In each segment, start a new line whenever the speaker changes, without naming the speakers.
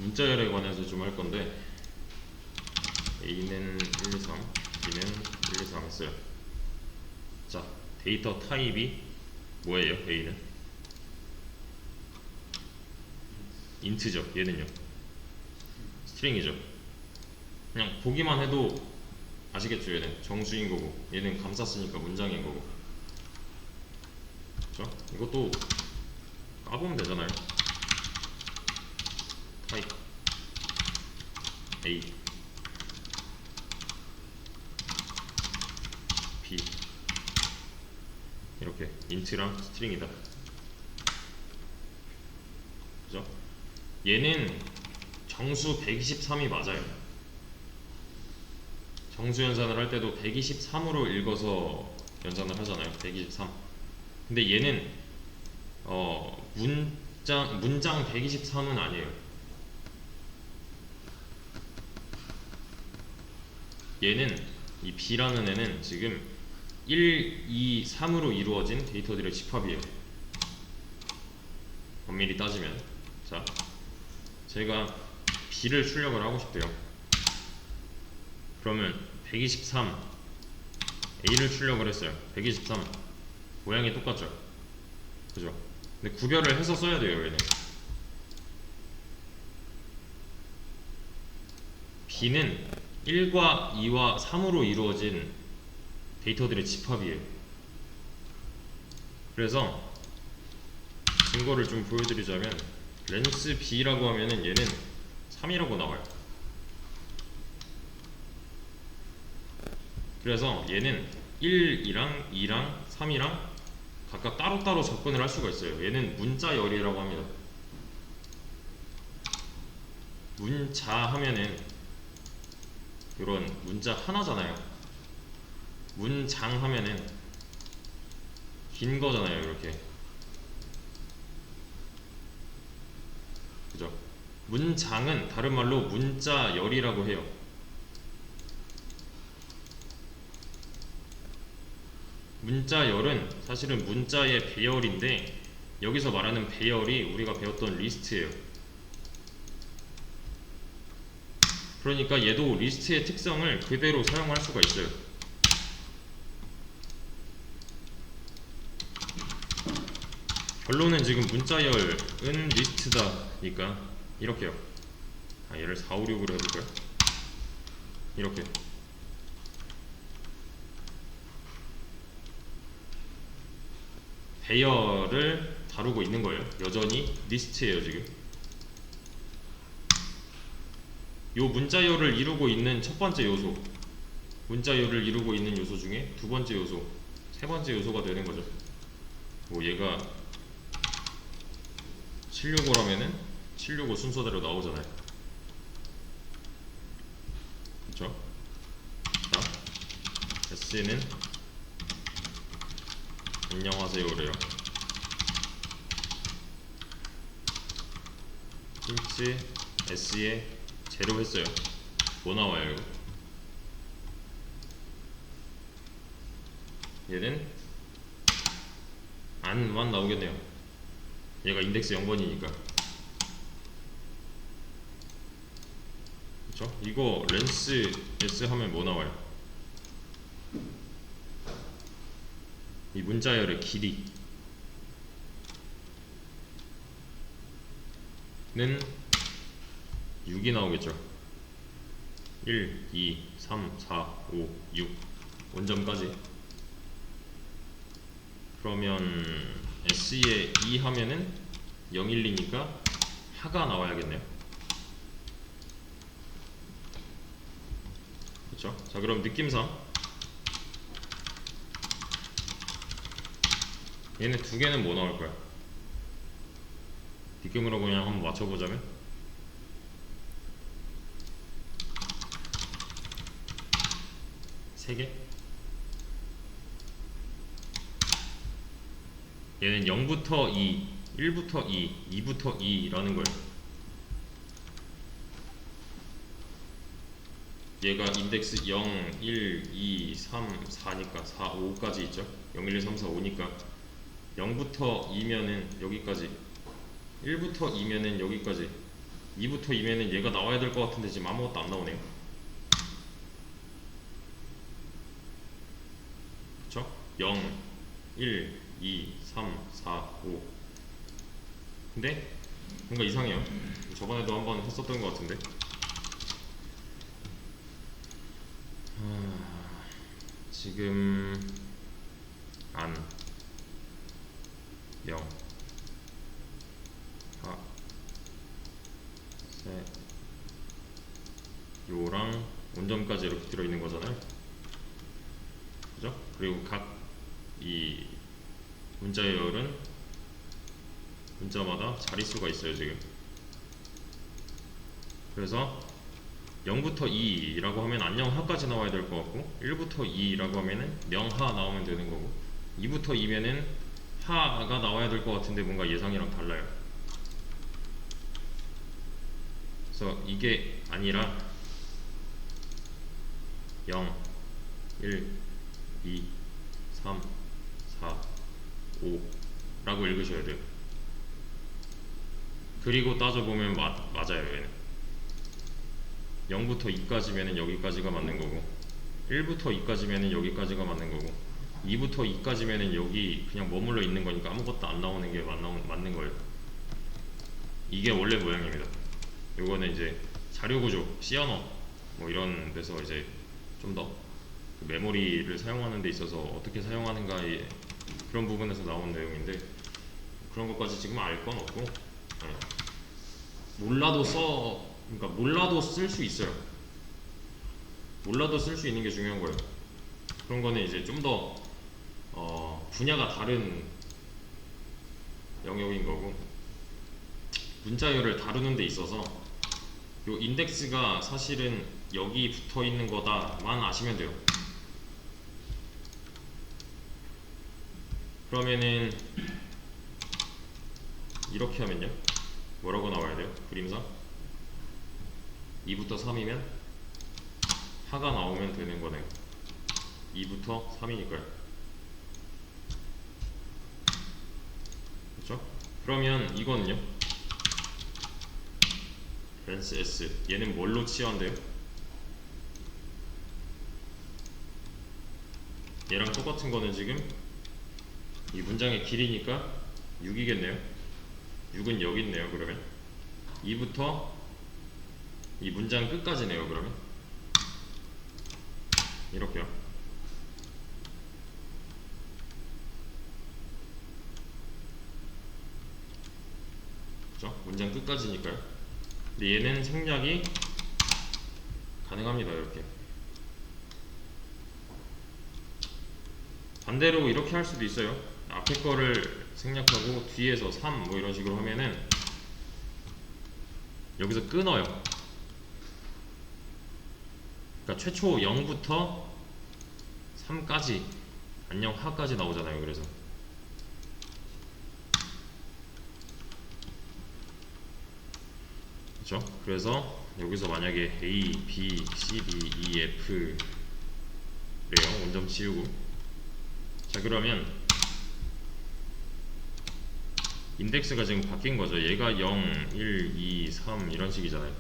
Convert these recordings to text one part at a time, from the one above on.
문자열에 관해서 좀 할 건데, A는 1, 2, 3, B는 1, 2, 3 했어요. 자, 데이터 타입이 뭐예요? A는 인트죠. 얘는요 스트링이죠. 그냥 보기만 해도 아시겠죠? 얘는 정수인 거고, 얘는 감쌌으니까 문장인 거고. 그렇죠? 이것도 까보면 되잖아요. 타입 A, B 이렇게 인트랑 스트링이다. 그죠? 얘는 정수 123이 맞아요. 정수 연산을 할 때도 123으로 읽어서 연산을 하잖아요. 123. 근데 얘는 문장 123은 아니에요. 얘는 이 B라는 애는 지금 1, 2, 3으로 이루어진 데이터들의 집합이에요. 엄밀히 따지면. 자, 제가 B를 출력을 하고 싶대요. 그러면 123 A를 출력을 했어요. 123 모양이 똑같죠? 그죠? 근데 구별을 해서 써야 돼요. 얘는 B는 1과 2와 3으로 이루어진 데이터들의 집합이에요. 그래서 증거를 좀 보여드리자면 렌스 B라고 하면은 얘는 3이라고 나와요. 그래서 얘는 1이랑 2랑 3이랑 각각 따로따로 접근을 할 수가 있어요. 얘는 문자열이라고 합니다. 문자 하면은 이런 문자 하나잖아요. 문장 하면은 긴 거잖아요. 이렇게. 그죠? 문장은 다른 말로 문자열이라고 해요. 문자열은 사실은 문자의 배열인데, 여기서 말하는 배열이 우리가 배웠던 리스트예요. 그러니까 얘도 리스트의 특성을 그대로 사용할 수가 있어요. 결론은 지금 문자열은 리스트다니까 이렇게요. 얘를 4, 5, 6으로 해볼까요? 이렇게. 배열을 다루고 있는 거예요. 여전히 리스트예요. 지금 요 문자열을 이루고 있는 첫 번째 요소, 문자열을 이루고 있는 요소 중에 두 번째 요소, 세 번째 요소가 되는 거죠. 뭐 얘가 765라면은 765 순서대로 나오잖아요. 그쵸? 자, S는 안녕하세요 그래요. 힌트 S에 제로 했어요. 뭐 나와요 이거? 얘는 안만 나오겠네요. 얘가 인덱스 0번이니까. 그쵸? 이거 렌스 S 하면 뭐 나와요? 이 문자열의 길이는 6이 나오겠죠. 1, 2, 3, 4, 5, 6 원점까지. 그러면 S에 2 하면은 0, 1, 2니까 하가 나와야겠네요. 그쵸? 자, 그럼 느낌상 얘네 두 개는 뭐 나올 거야? 느낌으로 그냥 한번 맞춰보자면 세 개? 얘는 0부터 2, 1부터 2, 2부터 2라는 거예요. 얘가 인덱스 0, 1, 2, 3, 4니까 4, 5까지 있죠. 0, 1, 2, 3, 4, 5니까 0부터 2면은 여기까지, 1부터 2면은 여기까지, 2부터 2면은 얘가 나와야 될 것 같은데 지금 아무것도 안 나오네요. 그쵸? 0, 1, 2, 3, 4, 5. 근데 뭔가 이상해요. 저번에도 한번 했었던 것 같은데. 지금 안 0 4 셋 요랑 원점까지 이렇게 들어있는 거잖아요. 그죠? 그리고 각 이 문자열은 문자마다 자릿수가 있어요 지금. 그래서 0부터 2라고 하면 안녕하까지 나와야 될 것 같고, 1부터 2라고 하면은 명하 나오면 되는 거고, 2부터 2면은 하가 나와야 될 것 같은데 뭔가 예상이랑 달라요. 그래서 이게 아니라 0, 1, 2, 3, 4, 5 라고 읽으셔야 돼요. 그리고 따져보면 맞아요. 얘는 0부터 2까지면은 여기까지가 맞는 거고, 1부터 2까지면은 여기까지가 맞는 거고, 2부터 2까지면은 여기 그냥 머물러 있는 거니까 아무것도 안 나오는 게 맞는 거예요. 이게 원래 모양입니다. 요거는 이제 자료구조, C 언어 뭐 이런 데서 이제 좀 더 메모리를 사용하는 데 있어서 어떻게 사용하는가의 그런 부분에서 나온 내용인데, 그런 것까지 지금 알 건 없고, 그러니까 몰라도 쓸 수 있어요. 몰라도 쓸 수 있는 게 중요한 거예요. 그런 거는 이제 좀 더 분야가 다른 영역인 거고, 문자열을 다루는 데 있어서 요 인덱스가 사실은 여기 붙어 있는 거다만 아시면 돼요. 그러면은 이렇게 하면요 뭐라고 나와야 돼요? 그림상 2부터 3이면 하가 나오면 되는 거네요. 2부터 3이니까요. 그렇죠? 그러면 이거는요, 렌스 S, 얘는 뭘로 치환돼요? 얘랑 똑같은 거는 지금 이 문장의 길이니까 6이겠네요. 6은 여기 있네요. 그러면 2부터 이 문장 끝까지네요. 그러면 이렇게요. 그죠? 문장 끝까지니까요. 근데 얘는 생략이 가능합니다. 이렇게. 반대로 이렇게 할 수도 있어요. 앞에 거를 생략하고 뒤에서 3 뭐 이런 식으로 하면은 여기서 끊어요. 그러니까 최초 0부터 3까지 안녕 하까지 나오잖아요. 그래서 그렇죠? 그래서 여기서 만약에 A, B, C, D, E, F 래요. 원점 지우고. 자, 그러면 인덱스가 지금 바뀐 거죠. 얘가 0, 1, 2, 3 이런 식이잖아요.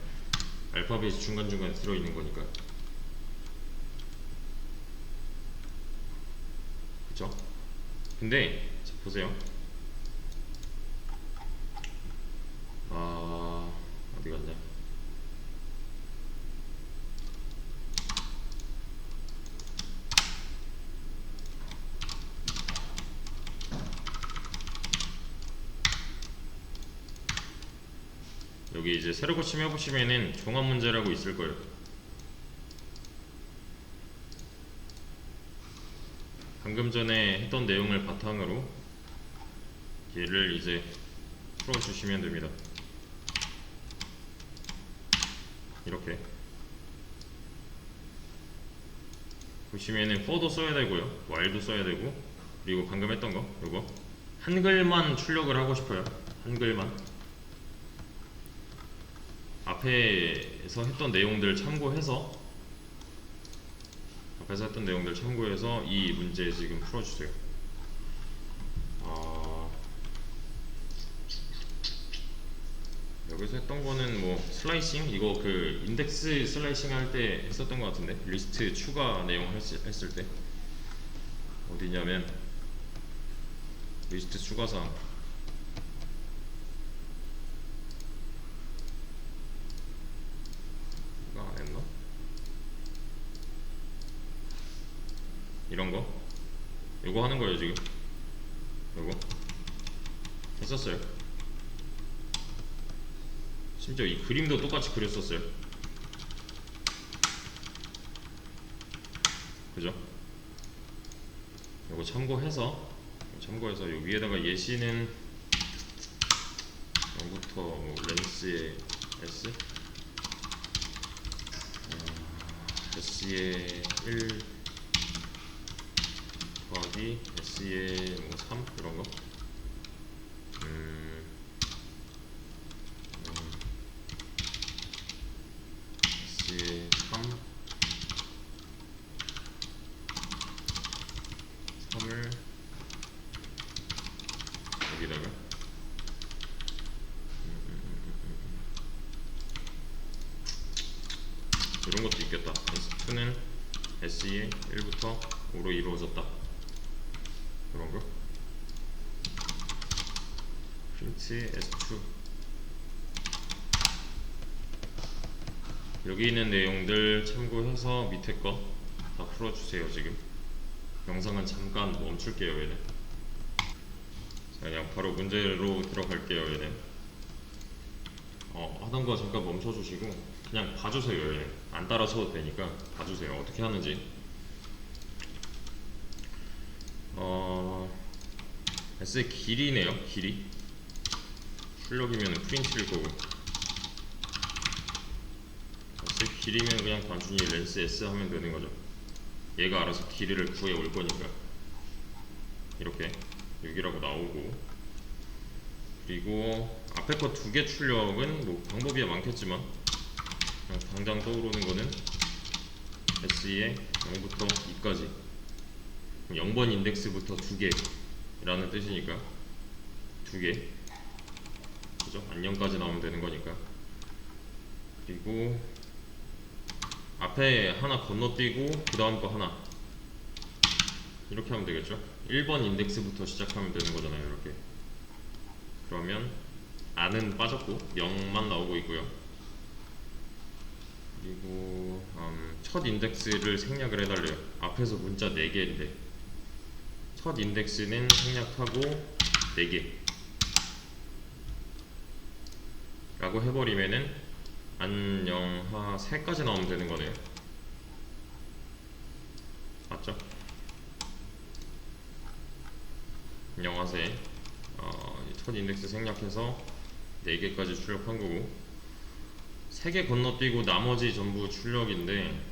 알파벳이 중간중간에 들어있는 거니까. 그쵸? 근데 자, 보세요. 어디 갔냐? 여기 이제 새로 고침 해보시면은 종합 문제라고 있을 거예요. 방금 전에 했던 내용을 바탕으로 얘를 이제 풀어주시면 됩니다. 이렇게 보시면은 for도 써야 되고요, while도 써야 되고, 그리고 방금 했던 거 요거 한글만 출력을 하고 싶어요. 한글만 앞에서 했던 내용들 참고해서 이 문제 지금 풀어주세요. 여기서 했던 거는 뭐 슬라이싱, 이거 그 인덱스 슬라이싱 할 때 했었던 것 같은데, 리스트 추가 내용 했을 때 어디냐면 리스트 추가사항. 이거 안 했나? 이런 거 요거 하는 거예요 지금. 요거 했었어요. 심지어 이 그림도 똑같이 그렸었어요. 그죠? 요거 참고해서 요 위에다가 예시는 0부터 뭐 렌스의 S, S의 1 더하기 S의 뭐 3 이런 거. S의 3을 여기다가 이런 것도 있겠다. S2는 SE의 1부터 5로 이루어졌다. 이런 거. 프린트 S2. 여기 있는 내용들 참고해서 밑에 거 다 풀어주세요. 지금 영상은 잠깐 멈출게요. 얘는 자, 그냥 바로 문제로 들어갈게요. 얘는 하던 거 잠깐 멈춰주시고 그냥 봐주세요. 얘는 안 따라서도 되니까 봐주세요. 어떻게 하는지. S의 길이네요. 길이 출력이면 프린트일 거고, S의 길이면 그냥 단순히 렌스 S 하면 되는 거죠. 얘가 알아서 길이를 구해 올 거니까 이렇게 6이라고 나오고, 그리고 앞에 거 두 개 출력은 뭐 방법이 많겠지만 그냥 당장 떠오르는 거는 SE의 0부터 2까지 0번 인덱스부터 2개라는 뜻이니까 2개, 그죠? 안녕까지 나오면 되는 거니까. 그리고 앞에 하나 건너뛰고 그 다음 거 하나 이렇게 하면 되겠죠? 1번 인덱스부터 시작하면 되는 거잖아요. 이렇게. 그러면 안은 빠졌고 0만 나오고 있고요. 그리고 첫 인덱스를 생략을 해달래요. 앞에서 문자 4개인데 첫 인덱스는 생략하고 4개 라고 해버리면은 안녕하 3까지 나오면 되는 거네요. 맞죠? 안녕하세. 첫 인덱스 생략해서 4개까지 출력한 거고, 3개 건너뛰고 나머지 전부 출력인데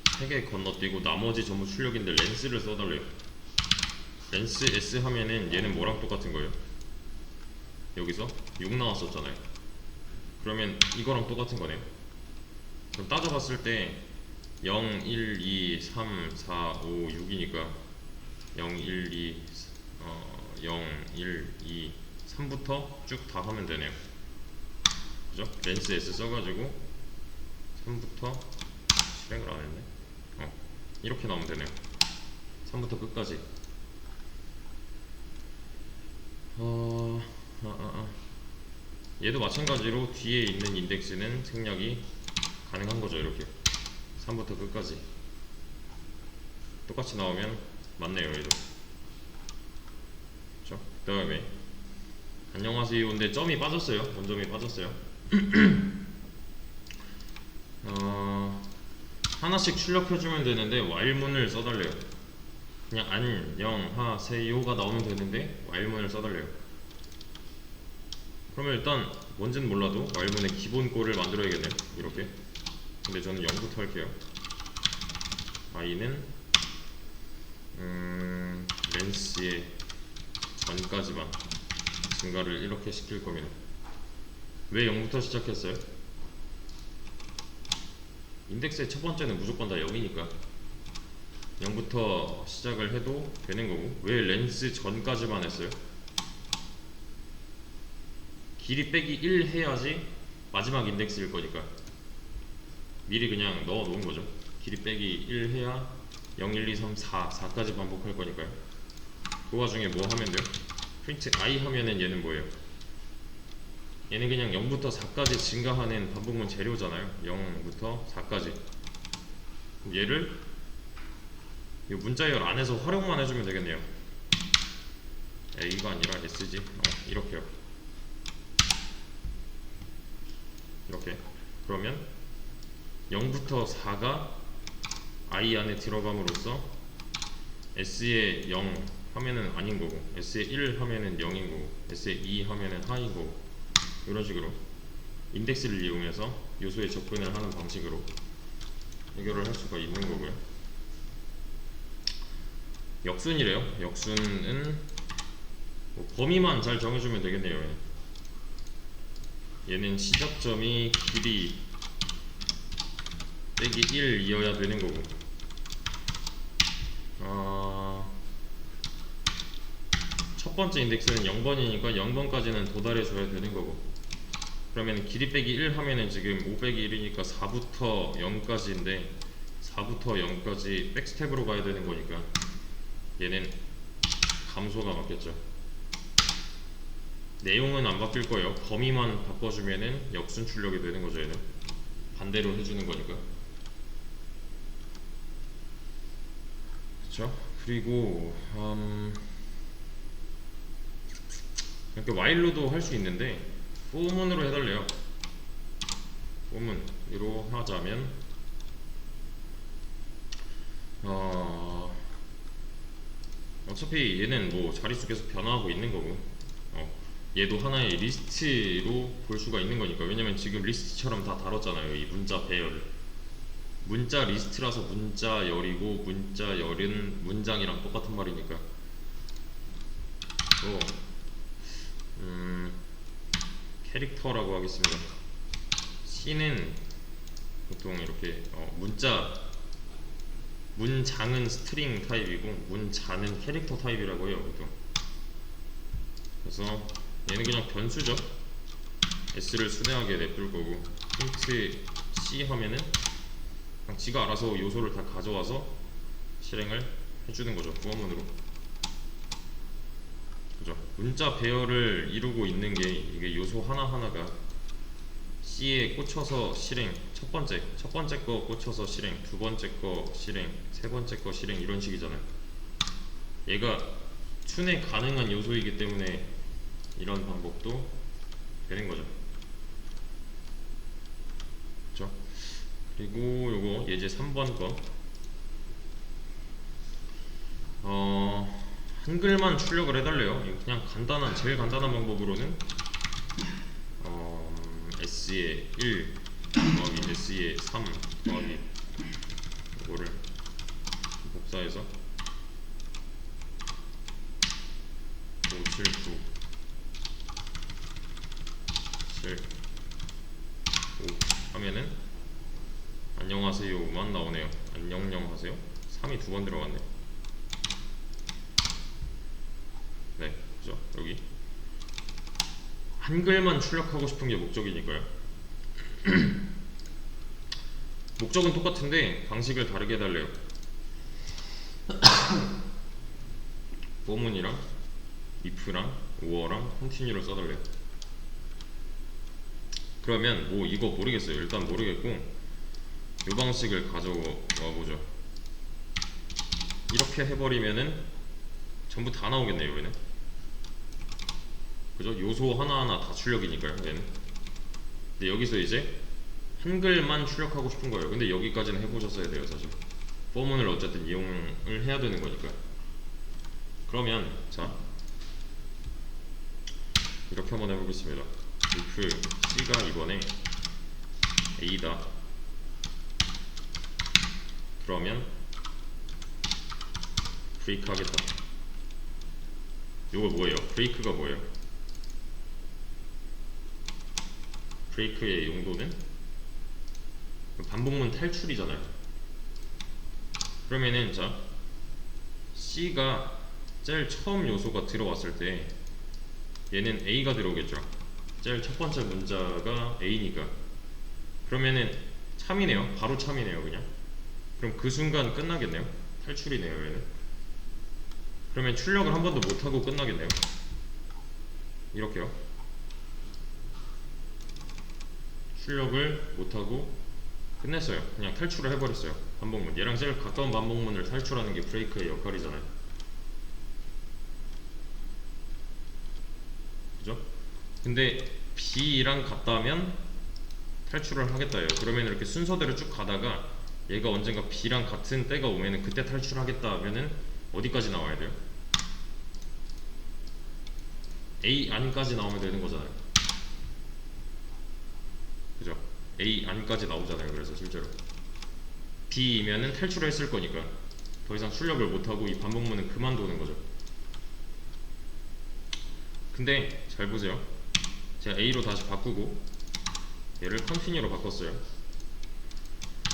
3개 건너뛰고 나머지 전부 출력인데 렌스를 써달래요. 렌스 S 하면은 얘는 뭐랑 똑같은 거예요? 여기서 6 나왔었잖아요. 그러면 이거랑 똑같은 거네요. 그럼 따져봤을 때 0, 1, 2, 3, 4, 5, 6이니까 0, 1, 2, 0, 1, 2, 3부터 쭉 다 하면 되네요. 그죠? 렌스 S 써가지고 3부터 실행을 안 했네. 이렇게 나오면 되네요. 3부터 끝까지. 얘도 마찬가지로 뒤에 있는 인덱스는 생략이 가능한 거죠. 이렇게 3부터 끝까지 똑같이 나오면 맞네요. 얘도. 그렇죠? 그 다음에 안녕하세요. 근데 점이 빠졌어요. 원점이 빠졌어요. 하나씩 출력해주면 되는데 while문을 써달래요. 그냥 안녕하세요가 나오면 되는데 while문을 써달래요. 그러면 일단 뭔지는 몰라도 while문의 기본 꼴을 만들어야겠네요. 이렇게. 근데 저는 0부터 할게요. i는 렌스의 전까지만 증가를 이렇게 시킬 겁니다. 왜 0부터 시작했어요? 인덱스의 첫 번째는 무조건 다 0이니까 0부터 시작을 해도 되는 거고, 왜 렌스 전까지만 했어요? 길이 빼기 1 해야지 마지막 인덱스일 거니까 미리 그냥 넣어 놓은 거죠. 길이 빼기 1 해야 0, 1, 2, 3, 4까지 반복할 거니까요. 그 와중에 뭐 하면 돼요? 프린트 i 하면은 얘는 뭐예요? 얘는 그냥 0부터 4까지 증가하는 반복문 재료잖아요. 0부터 4까지. 얘를 이 문자열 안에서 활용만 해주면 되겠네요. A가 아니라 SG. 이렇게요. 이렇게. 그러면 0부터 4가 I 안에 들어감으로써 S의 0 하면은 아닌 거고, S의 1 하면은 0인 거고, S의 2 하면은 하인 거고, 이런 식으로 인덱스를 이용해서 요소에 접근을 하는 방식으로 해결을 할 수가 있는 거고요. 역순이래요. 역순은 뭐 범위만 잘 정해주면 되겠네요. 얘는 시작점이 길이 빼기 1이어야 되는 거고, 첫 번째 인덱스는 0번이니까 0번까지는 도달해 줘야 되는 거고, 그러면 길이 빼기 1 하면은 지금 5 빼기 1이니까 4부터 0까지인데 4부터 0까지 백스텝으로 가야 되는 거니까 얘는 감소가 맞겠죠. 내용은 안 바뀔 거예요. 범위만 바꿔주면은 역순 출력이 되는 거죠. 얘는 반대로 해주는 거니까. 그쵸? 그리고 이렇게 while로도 할 수 있는데 for문으로 해달래요. for문으로 하자면 어차피 얘는 뭐 자릿수 계속 변화하고 있는 거고, 얘도 하나의 리스트로 볼 수가 있는 거니까. 왜냐면 지금 리스트처럼 다 다뤘잖아요. 이 문자 배열을. 문자 리스트라서 문자 열이고, 문자 열은 문장이랑 똑같은 말이니까. 캐릭터라고 하겠습니다. C는 보통 이렇게 문장은 스트링 타입이고 문자는 캐릭터 타입이라고 해요, 보통. 그래서 얘는 그냥 변수죠. S를 순회하게 냅둘 거고, 프린트 C 하면은 그냥 지가 알아서 요소를 다 가져와서 실행을 해주는 거죠, 구원문으로. 그죠? 문자 배열을 이루고 있는 게 이게 요소 하나하나가 C에 꽂혀서 실행, 첫 번째 거 꽂혀서 실행, 두 번째 거 실행, 세 번째 거 실행, 이런 식이잖아요. 얘가 순회 가능한 요소이기 때문에 이런 방법도 되는 거죠. 그렇죠? 그리고 요거 예제 3번 거 한글만 출력을 해달래요. 그냥 제일 간단한 방법으로는 S의 1 더하기 S의 3 더하기 이거를 복사해서 5, 7, 9 7 5 하면은 안녕하세요만 나오네요. 안녕령 하세요. 3이 두 번 들어갔네. 네, 그죠? 여기 한글만 출력하고 싶은 게 목적이니까요. 목적은 똑같은데 방식을 다르게 해달래요. for문이랑 if랑 or랑 continue를 써달래요. 그러면 뭐 이거 모르겠어요. 일단 모르겠고 이 방식을 가져와 보죠. 이렇게 해버리면은 전부 다 나오겠네요. 얘는, 그죠? 요소 하나하나 다 출력이니까요. 얘는. 근데 여기서 이제 한글만 출력하고 싶은 거예요. 근데 여기까지는 해보셨어야 돼요, 사실. for문을 어쨌든 이용을 해야 되는 거니까. 그러면 자 이렇게 한번 해보겠습니다. if C가 이번에 A다. 그러면 브레이크 하겠다. 요거 뭐예요? 브레이크가 뭐예요? 브레이크의 용도는 반복문 탈출이잖아요. 그러면은 자 C가 제일 처음 요소가 들어왔을 때 얘는 A가 들어오겠죠. 제일 첫 번째 문자가 A니까 그러면은 참이네요. 바로 참이네요 그냥. 그럼 그 순간 끝나겠네요. 탈출이네요 얘는. 그러면 출력을 한 번도 못하고 끝나겠네요. 이렇게요. 출력을 못하고 끝냈어요. 그냥 탈출을 해버렸어요. 반복문. 얘랑 제일 가까운 반복문을 탈출하는 게 브레이크의 역할이잖아요. 그죠? 근데 B랑 같다면 탈출을 하겠다예요. 그러면 이렇게 순서대로 쭉 가다가 얘가 언젠가 B랑 같은 때가 오면은 그때 탈출하겠다 하면은 어디까지 나와야 돼요? A 안까지 나오면 되는 거잖아요. 그죠? A 안까지 나오잖아요. 그래서 실제로 B이면은 탈출을 했을 거니까 더 이상 출력을 못하고 이 반복문은 그만두는 거죠. 근데 잘 보세요. 제가 A로 다시 바꾸고 얘를 continue로 바꿨어요.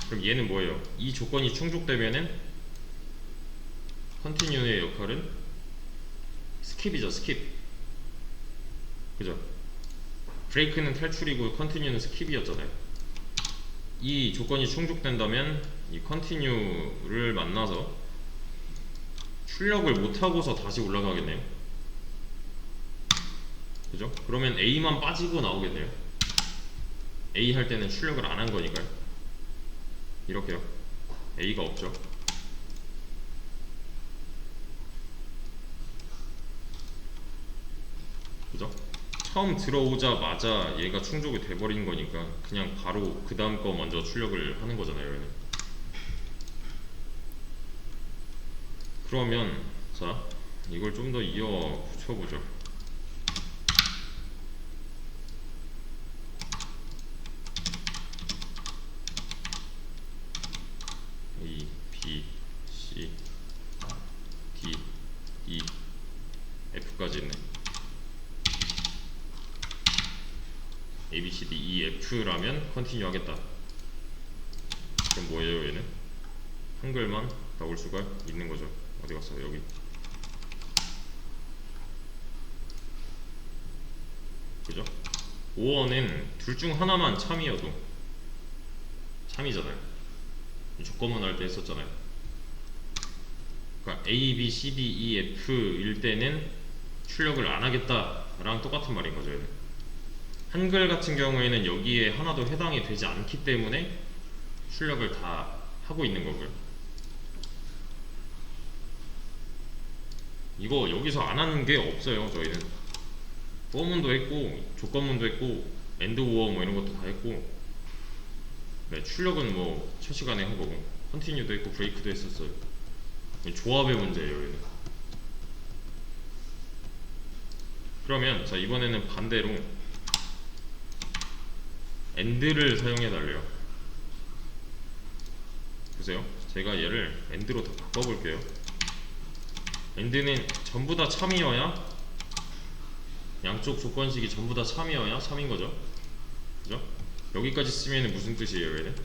그럼 얘는 뭐예요? 이 조건이 충족되면은 continue의 역할은 스킵이죠. 스킵. 그죠? 브레이크는 탈출이고 continue는 스킵이었잖아요. 이 조건이 충족된다면 이 continue를 만나서 출력을 못하고서 다시 올라가겠네요. 그죠? 그러면 A만 빠지고 나오겠네요. A 할 때는 출력을 안 한 거니까요. 이렇게요. A가 없죠. 그죠? 처음 들어오자마자 얘가 충족이 돼버린 거니까 그냥 바로 그 다음 거 먼저 출력을 하는 거잖아요. 얘는. 그러면 자 이걸 좀 더 이어 붙여보죠. A, B, C, D, E, F까지 있네. A, B, C, D, E, F라면 컨티뉴 하겠다. 그럼 뭐예요 얘는? 한글만 나올 수가 있는 거죠. 어디 갔어? 여기. 그죠? 5원은 둘 중 하나만 참이어도 참이잖아요. 조건문 할 때 했었잖아요. 그러니까 A, B, C, D, E, F일 때는 출력을 안 하겠다랑 똑같은 말인 거죠. 얘는. 한글 같은 경우에는 여기에 하나도 해당이 되지 않기 때문에 출력을 다 하고 있는 거고요. 이거 여기서 안 하는 게 없어요. 저희는 포문도 했고 조건문도 했고 엔드 오어 뭐 이런 것도 다 했고 네, 출력은 뭐 첫 시간에 한 거고 컨티뉴도 했고 브레이크도 했었어요. 조합의 문제예요 얘는. 그러면 자 이번에는 반대로 엔드를 사용해 달래요. 보세요. 제가 얘를 엔드로 다 바꿔볼게요. 엔드는 전부 다 참이어야 양쪽 조건식이 전부 다 참이어야 참인 거죠. 그죠? 여기까지 쓰면 무슨 뜻이에요 얘는?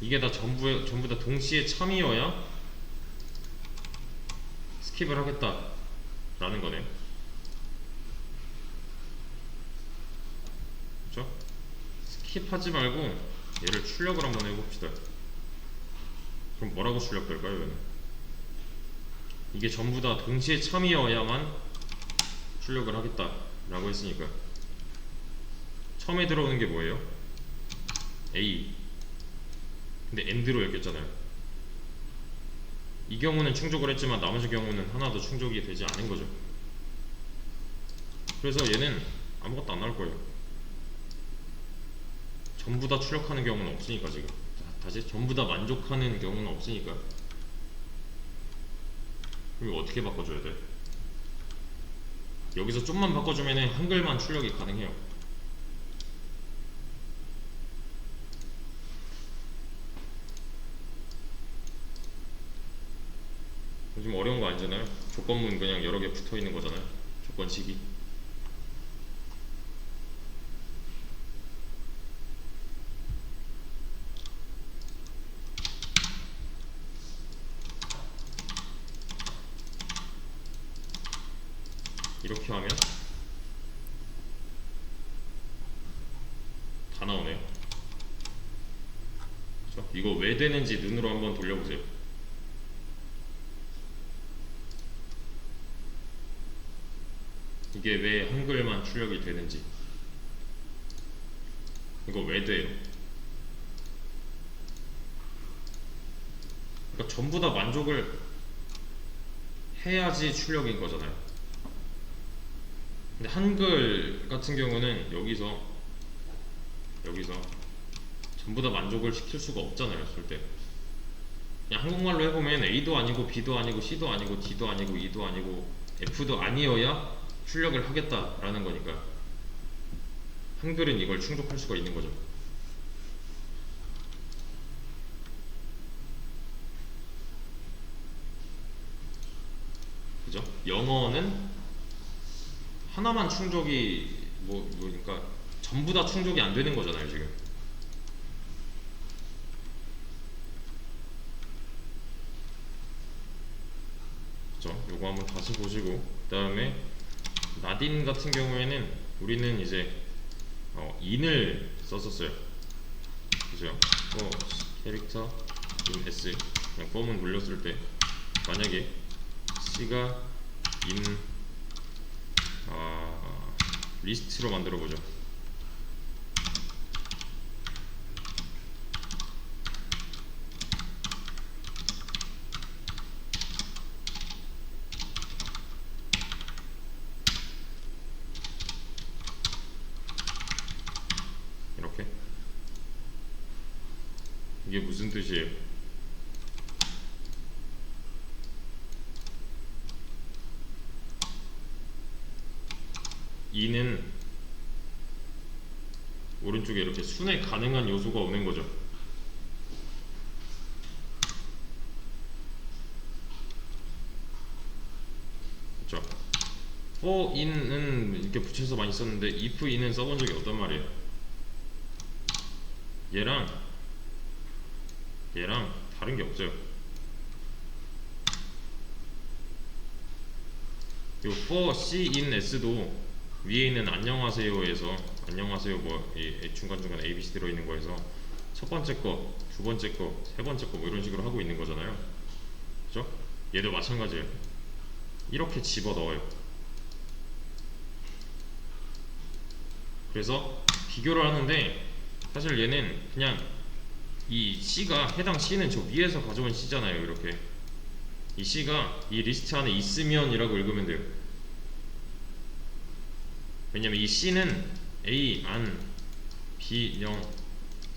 이게 다 전부 다 동시에 참이어야 스킵을 하겠다 라는 거네요. 그죠? 스킵하지 말고 얘를 출력을 한번 해봅시다. 그럼 뭐라고 출력될까요 얘는? 이게 전부 다 동시에 참이어야만 출력을 하겠다 라고 했으니까 처음에 들어오는 게 뭐예요? A. 근데 AND로 엮였잖아요. 이 경우는 충족을 했지만 나머지 경우는 하나도 충족이 되지 않은 거죠. 그래서 얘는 아무것도 안 나올 거예요. 전부 다 출력하는 경우는 없으니까 지금. 다시 전부 다 만족하는 경우는 없으니까. 그럼 어떻게 바꿔줘야 돼? 여기서 좀만 바꿔주면 한글만 출력이 가능해요. 요즘 어려운 거 아니잖아요. 조건문 그냥 여러 개 붙어 있는 거잖아요. 조건식이. 이렇게 하면 다 나오네요. 그렇죠? 이거 왜 되는지 눈으로 한번 돌려보세요. 이게 왜 한글만 출력이 되는지. 이거 왜 돼요? 그러니까 전부 다 만족을 해야지 출력인 거잖아요. 근데 한글 같은 경우는 여기서 전부 다 만족을 시킬 수가 없잖아요. 절대. 그냥 한국말로 해보면 A도 아니고 B도 아니고 C도 아니고 D도 아니고 E도 아니고 F도 아니어야 출력을 하겠다라는 거니까 한글은 이걸 충족할 수가 있는 거죠. 그죠? 영어는 하나만 충족이 그러니까 전부 다 충족이 안 되는 거잖아요, 지금. 그죠? 요거 한번 다시 보시고 그다음에 나딘 같은 경우에는 우리는 이제 in을 썼었어요. 그죠? 캐릭터 in s 그냥 폼은 돌렸을 때 만약에 c가 in 리스트로 만들어 보죠. 이렇게. 이게 무슨 뜻이에요? 이는 오른쪽에 이렇게 순회 가능한 요소가 오는 거죠. 그렇죠? for in은 이렇게 붙여서 많이 썼는데 if in은 써본 적이 없단 말이에요. 얘랑 다른 게 없어요. 요 for c in s도 위에 있는 안녕하세요에서 안녕하세요 중간중간 ABC 들어있는 거에서 첫 번째 거, 두 번째 거, 세 번째 거 이런 식으로 하고 있는 거잖아요. 그죠? 얘도 마찬가지예요. 이렇게 집어 넣어요. 그래서 비교를 하는데 사실 얘는 그냥 이 C가 해당 C는 저 위에서 가져온 C잖아요. 이렇게 이 C가 이 리스트 안에 있으면 이라고 읽으면 돼요. 왜냐면 이 C는 A 안, B 0,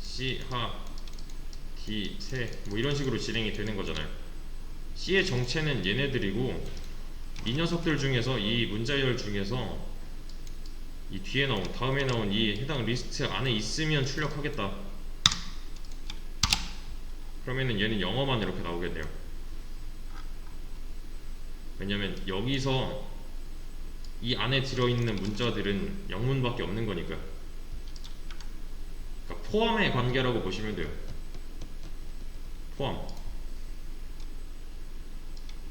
C 하, D 세 이런 식으로 진행이 되는 거잖아요. C의 정체는 얘네들이고 이 녀석들 중에서 이 문자열 중에서 이 뒤에 나온 다음에 나온 이 해당 리스트 안에 있으면 출력하겠다. 그러면은 얘는 영어만 이렇게 나오겠네요. 왜냐면 여기서 이 안에 들어있는 문자들은 영문밖에 없는 거니까. 그러니까 포함의 관계라고 보시면 돼요. 포함.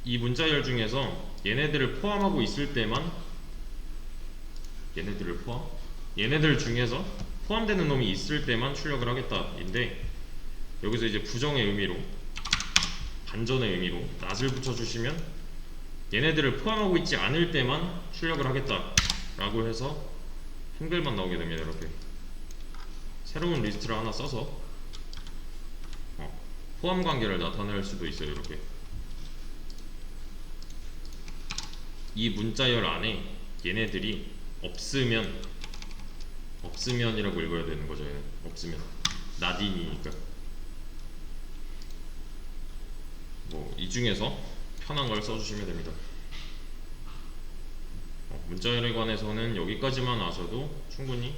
이 문자열 중에서 얘네들을 포함하고 있을 때만 얘네들 중에서 포함되는 놈이 있을 때만 출력을 하겠다 인데 여기서 이제 부정의 의미로 반전의 의미로 not을 붙여주시면 얘네들을 포함하고 있지 않을 때만 출력을 하겠다 라고 해서 한글만 나오게 됩니다. 이렇게 새로운 리스트를 하나 써서 포함 관계를 나타낼 수도 있어요. 이렇게 이 문자열 안에 얘네들이 없으면이라고 읽어야 되는 거죠. 얘는 없으면 not이니까 이 중에서 편한 걸 써주시면 됩니다. 문자열에 관해서는 여기까지만 아셔도 충분히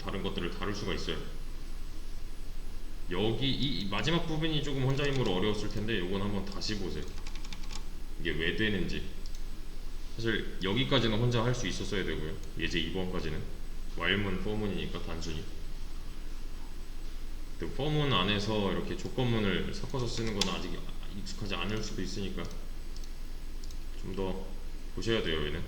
다른 것들을 다룰 수가 있어요. 여기 이 마지막 부분이 조금 혼자 힘으로 어려웠을 텐데 요건 한번 다시 보세요. 이게 왜 되는지. 사실 여기까지는 혼자 할 수 있었어야 되고요. 예제 2번까지는 while문, for문이니까 단순히 그 for문 안에서 이렇게 조건문을 섞어서 쓰는 건 아직 익숙하지 않을 수도 있으니까 좀 더 보셔야 돼요. 얘는